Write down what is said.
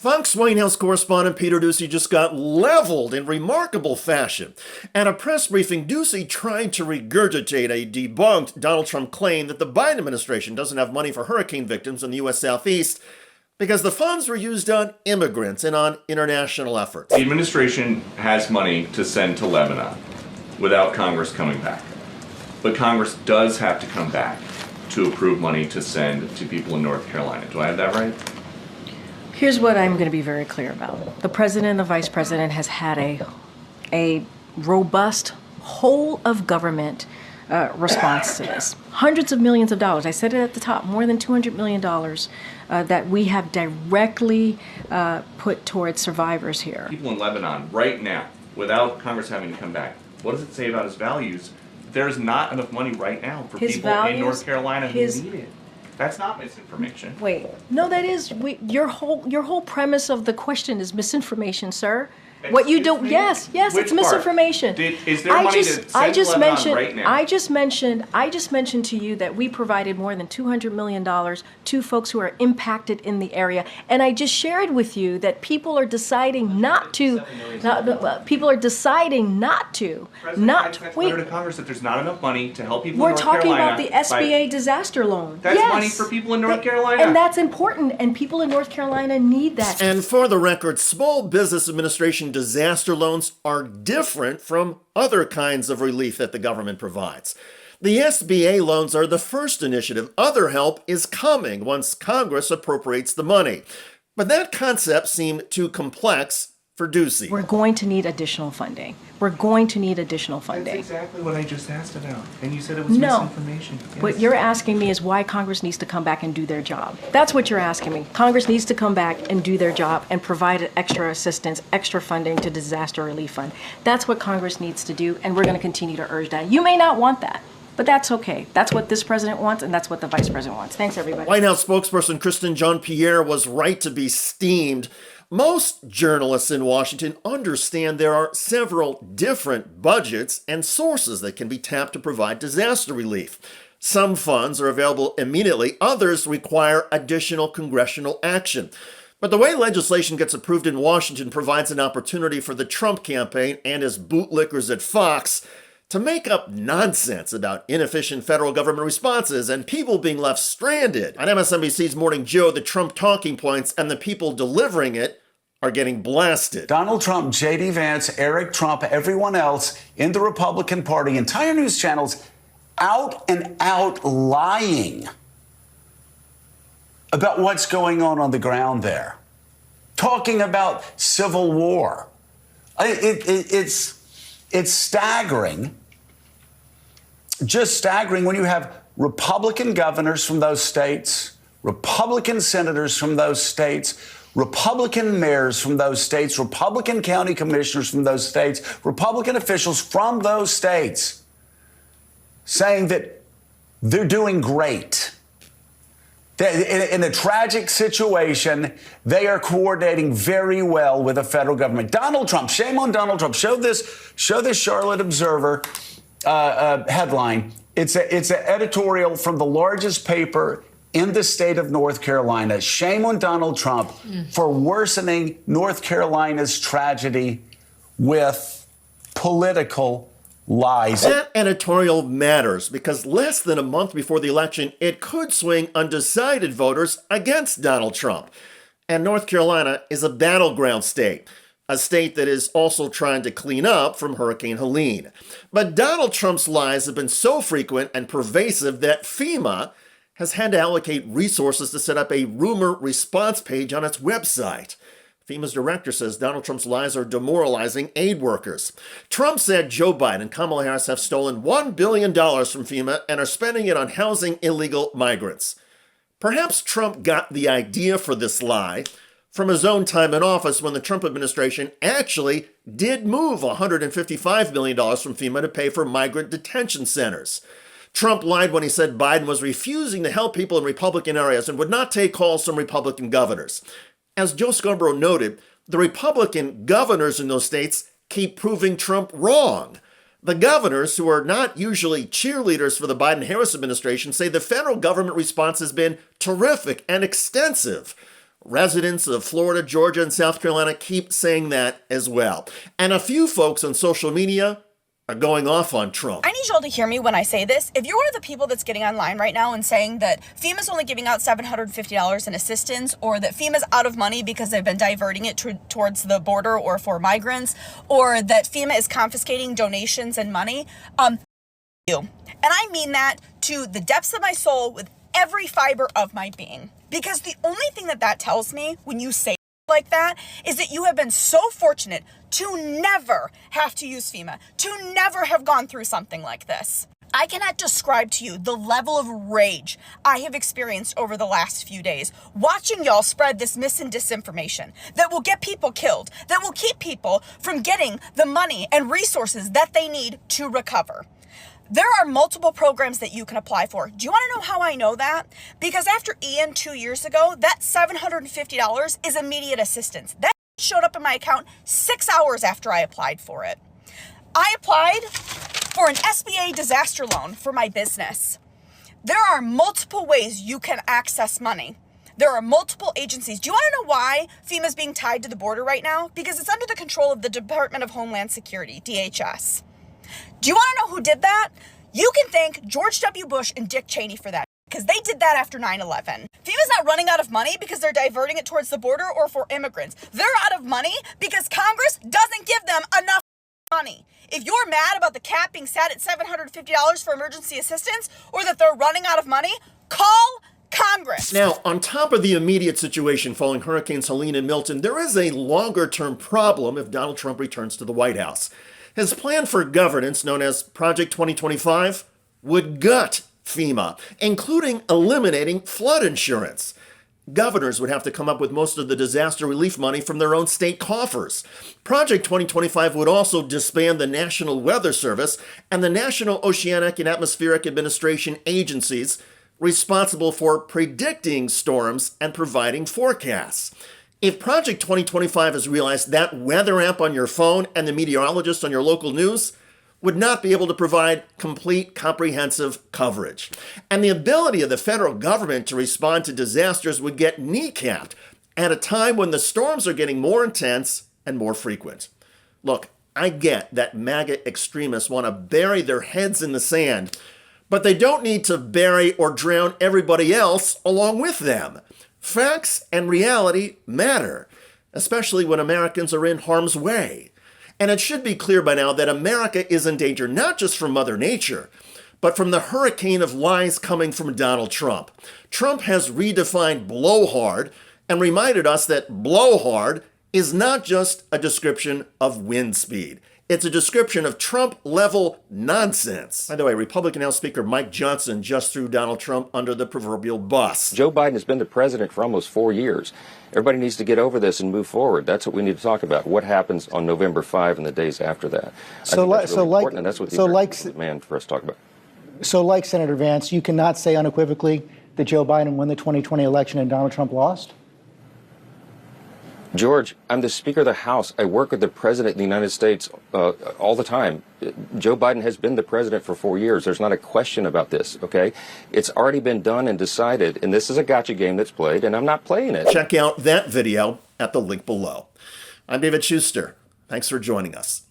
Fox White House correspondent Peter Doocy just got leveled in remarkable fashion. At a press briefing, Doocy tried to regurgitate a debunked Donald Trump claim that the Biden administration doesn't have money for hurricane victims in the U.S. Southeast because the funds were used on immigrants and on international efforts. The administration has money to send to Lebanon without Congress coming back. But Congress does have to come back to approve money to send to people in North Carolina. Do I have that right? Here's what I'm going to be very clear about. The president and the vice president has had a robust whole of government response to this. Hundreds of millions of dollars. I said it at the top, more than $200 million that we have directly put towards survivors here. People in Lebanon right now, without Congress having to come back, what does it say about his values? There's not enough money right now for His people values, in North Carolina who need it. That's not misinformation. Wait, no, that is your whole premise of the question is misinformation, sir. What you do? Yes, Which it's misinformation. Is there money to send to Lebanon right now? I just mentioned to you that we provided more than $200 million to folks who are impacted in the area, and I just shared with you that people are deciding not to. People are deciding not to. Letter to Congress that there's not enough money to help people We're in North talking Carolina. about the SBA disaster loan. That's yes. money for people in North Carolina. And that's important, and people in North Carolina need that. And for the record, Small Business Administration disaster loans are different from other kinds of relief that the government provides. The SBA loans are the first initiative. Other help is coming once Congress appropriates the money. But that concept seemed too complex for Doocy. We're going to need additional funding. That's exactly what I just asked about. And you said it was misinformation. Yes. What you're asking me is why Congress needs to come back and do their job. That's what you're asking me. Congress needs to come back and do their job and provide extra assistance, extra funding to disaster relief fund. That's what Congress needs to do, and we're going to continue to urge that. You may not want that, but that's okay. That's what this president wants, and that's what the vice president wants. Thanks, everybody. White House spokesperson Karine Jean-Pierre was right to be steamed. Most journalists in Washington understand there are several different budgets and sources that can be tapped to provide disaster relief. Some funds are available immediately, others require additional congressional action. But the way legislation gets approved in Washington provides an opportunity for the Trump campaign and his bootlickers at Fox to make up nonsense about inefficient federal government responses and people being left stranded. On MSNBC's Morning Joe, the Trump talking points and the people delivering it are getting blasted. Donald Trump, J.D. Vance, Eric Trump, everyone else in the Republican Party, entire news channels out and out lying about what's going on the ground there. Talking about civil war. It's staggering. Just staggering when you have Republican governors from those states, Republican senators from those states, Republican mayors from those states, Republican county commissioners from those states, Republican officials from those states saying that they're doing great. In a tragic situation, they are coordinating very well with the federal government. Donald Trump, shame on Donald Trump. Show this Charlotte Observer headline. It's an editorial from the largest paper in the state of North Carolina. Shame on Donald Trump for worsening North Carolina's tragedy with political lies. That editorial matters because less than a month before the election, it could swing undecided voters against Donald Trump. And North Carolina is a battleground state, a state that is also trying to clean up from Hurricane Helene. But Donald Trump's lies have been so frequent and pervasive that FEMA has had to allocate resources to set up a rumor response page on its website. FEMA's director says Donald Trump's lies are demoralizing aid workers. Trump said Joe Biden and Kamala Harris have stolen $1 billion from FEMA and are spending it on housing illegal migrants. Perhaps Trump got the idea for this lie from his own time in office when the Trump administration actually did move $155 million from FEMA to pay for migrant detention centers. Trump lied when he said Biden was refusing to help people in Republican areas and would not take calls from Republican governors. As Joe Scarborough noted, the Republican governors in those states keep proving Trump wrong. The governors, who are not usually cheerleaders for the Biden-Harris administration, say the federal government response has been terrific and extensive. Residents of Florida, Georgia, and South Carolina keep saying that as well. And a few folks on social media are going off on Trump. I need y'all to hear me when I say this. If you're one of the people that's getting online right now and saying that FEMA's only giving out $750 in assistance, or that FEMA's out of money because they've been diverting it towards the border or for migrants, or that FEMA is confiscating donations and money, you. And I mean that to the depths of my soul with every fiber of my being. Because the only thing that tells me when you say like that is that you have been so fortunate to never have to use FEMA, to never have gone through something like this. I cannot describe to you the level of rage I have experienced over the last few days, watching y'all spread this mis and disinformation that will get people killed, that will keep people from getting the money and resources that they need to recover. There are multiple programs that you can apply for. Do you want to know how I know that? Because after Ian 2 years ago, that $750 is immediate assistance. That showed up in my account 6 hours after I applied for it. I applied for an SBA disaster loan for my business. There are multiple ways you can access money. There are multiple agencies. Do you want to know why FEMA is being tied to the border right now? Because it's under the control of the Department of Homeland Security, DHS. Do you want to know who did that? You can thank George W. Bush and Dick Cheney for that, because they did that after 9/11. FEMA's not running out of money because they're diverting it towards the border or for immigrants. They're out of money because Congress doesn't give them enough money. If you're mad about the cap being set at $750 for emergency assistance, or that they're running out of money, call Congress. Now, on top of the immediate situation following Hurricanes Helene and Milton, there is a longer-term problem if Donald Trump returns to the White House. His plan for governance, known as Project 2025, would gut FEMA, including eliminating flood insurance. Governors would have to come up with most of the disaster relief money from their own state coffers. Project 2025 would also disband the National Weather Service and the National Oceanic and Atmospheric Administration agencies responsible for predicting storms and providing forecasts. If Project 2025 is realized, that weather app on your phone and the meteorologist on your local news would not be able to provide complete, comprehensive coverage. And the ability of the federal government to respond to disasters would get kneecapped at a time when the storms are getting more intense and more frequent. Look, I get that MAGA extremists want to bury their heads in the sand, but they don't need to bury or drown everybody else along with them. Facts and reality matter, especially when Americans are in harm's way. And it should be clear by now that America is in danger not just from Mother Nature, but from the hurricane of lies coming from Donald Trump. Trump has redefined blowhard and reminded us that blowhard is not just a description of wind speed. It's a description of Trump-level nonsense. By the way, Republican House Speaker Mike Johnson just threw Donald Trump under the proverbial bus. Joe Biden has been the president for almost 4 years. Everybody needs to get over this and move forward. That's what we need to talk about. What happens on November 5 and the days after that? So, that's really important, and that's what the American demand for us to talk about. So, like Senator Vance, you cannot say unequivocally that Joe Biden won the 2020 election and Donald Trump lost? George, I'm the Speaker of the House. I work with the President of the United States all the time. Joe Biden has been the president for 4 years. There's not a question about this, okay? It's already been done and decided, and this is a gotcha game that's played, and I'm not playing it. Check out that video at the link below. I'm David Shuster. Thanks for joining us.